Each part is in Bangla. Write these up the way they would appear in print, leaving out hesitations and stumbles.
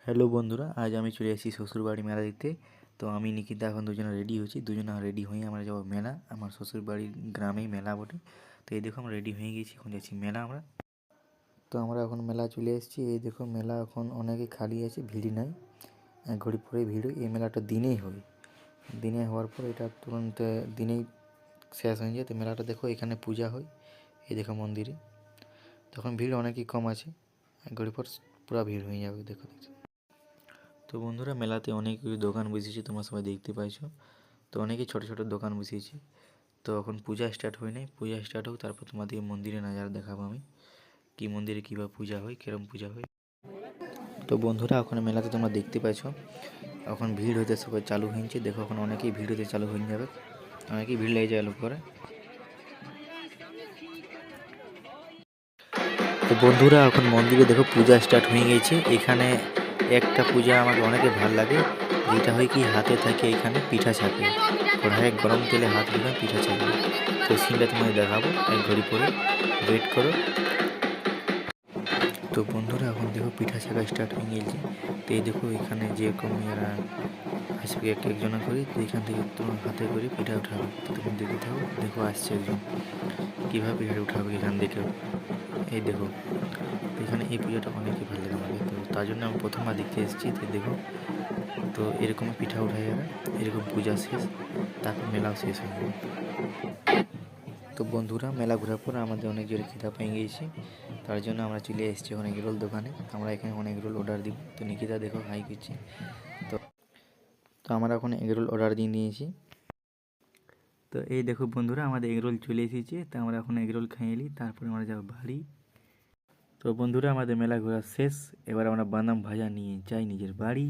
হ্যালো বন্ধুরা, আজ আমি চলে এসেছি শ্বশুরবাড়ি মেলা দেখতে। তো আমি নিকিতা এখন দুজনে রেডি হচ্ছি, দুজনে রেডি হয়ে আমরা যাবো মেলা। আমার শ্বশুরবাড়ির গ্রামেই মেলা বটে। তো এই দেখো আমরা রেডি হয়ে গেছি, এখন যাচ্ছি মেলা আমরা। তো আমরা এখন মেলা চলে এসেছি। এই দেখো মেলা এখন অনেকে খালি আছে, ভিড় নাই, এক ঘড়ি পরে ভিড়। এই মেলাটা দিনেই হয়, দিনে হওয়ার পর এটা তুরন্ত দিনেই শেষ হয়ে যায়। তো মেলাটা দেখো, এখানে পূজা হয়, এই দেখো মন্দিরে। তখন ভিড় অনেকই কম আছে, এক ঘড়ি পর পুরো ভিড় হয়ে যাবে, দেখো দেখো। তো বন্ধুরা, মেলাতে অনেক দোকান বসেছে, তোমরা সবাই দেখতে পাইছো। তো অনেকেই ছোটো ছোটো দোকান বসিয়েছে। তো এখন পূজা স্টার্ট হয় নাই, পূজা স্টার্ট হোক তারপর তোমাদের মন্দিরে নাজারা দেখাবো আমি, কি মন্দিরে কীভাবে পূজা হয়, কীরকম পূজা হয়। তো বন্ধুরা, এখন মেলাতে তোমরা দেখতে পাইছো এখন ভিড় হইতে সবাই চালু হয়েছে। দেখো এখন অনেকেই ভিড় হতে চালু হয়ে যাবে, অনেকেই ভিড় লেগে যায় লোক করে। তো বন্ধুরা, এখন মন্দিরে দেখো পূজা স্টার্ট হয়ে গেছে। এখানে একটা পূজা আমাকে অনেকে ভালো লাগে, যেটা হয় কি হাতে থাকে এখানে পিঠা ছাপে, কড়াইয়ে গরম তেলে হাত দিলাম পিঠা ছাপে। তো সিনটা তোমাদের দেখাবো, এক ঘড়ি পরে ওয়েট করো। তো বন্ধুরা, এখন দেখো পিঠা ছাকা স্টার্ট হয়ে গেছে। তো এই দেখো এখানে যেরকম এরা আসবে এক একজনা করে, তো এখান থেকে তোমার হাতে করে পিঠা উঠাবে। তো তুমি দেখে থাকো, দেখো আসছে একজন কীভাবে পিঠা উঠাবে এখান দেখেও। এই দেখো, তো এখানে এই পুজোটা অনেকই ভালো লাগে আমাকে, তো তার জন্য আমি প্রথমবার দেখতে এসেছি। তো দেখো, তো এরকম পিঠা উঠাই যাবে, এরকম পূজা শেষ, তারপর মেলাও শেষ হয়ে যাবে। তো বন্ধুরা, মেলা ঘোরার পর আমাদের অনেক জোরে খিদা পেয়ে গিয়েছে, তার জন্য আমরা চলে এসেছি এখন এগরোল দোকানে। আমরা এখানে অনেক এগরোল অর্ডার দিব। তো নিকিতা দেখো হাই করছে। তো তো আমরা এখন এগরোল অর্ডার দিয়ে নিয়েছি। তো এই দেখো বন্ধুরা, আমাদের এগরোল চলে এসেছে। তো আমরা এখন এগরোল খেয়ে নিই, তারপরে আমরা যাবো বাড়ি। তো বন্ধুরা, আমাদের মেলা ঘোরা শেষ, এবার আমরা বাদাম ভাজা নিয়ে যাই নিজের বাড়ি।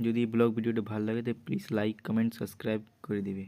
যদি ব্লগ ভিডিওটা ভালো লাগে তো প্লিজ লাইক কমেন্ট সাবস্ক্রাইব করে দিবে।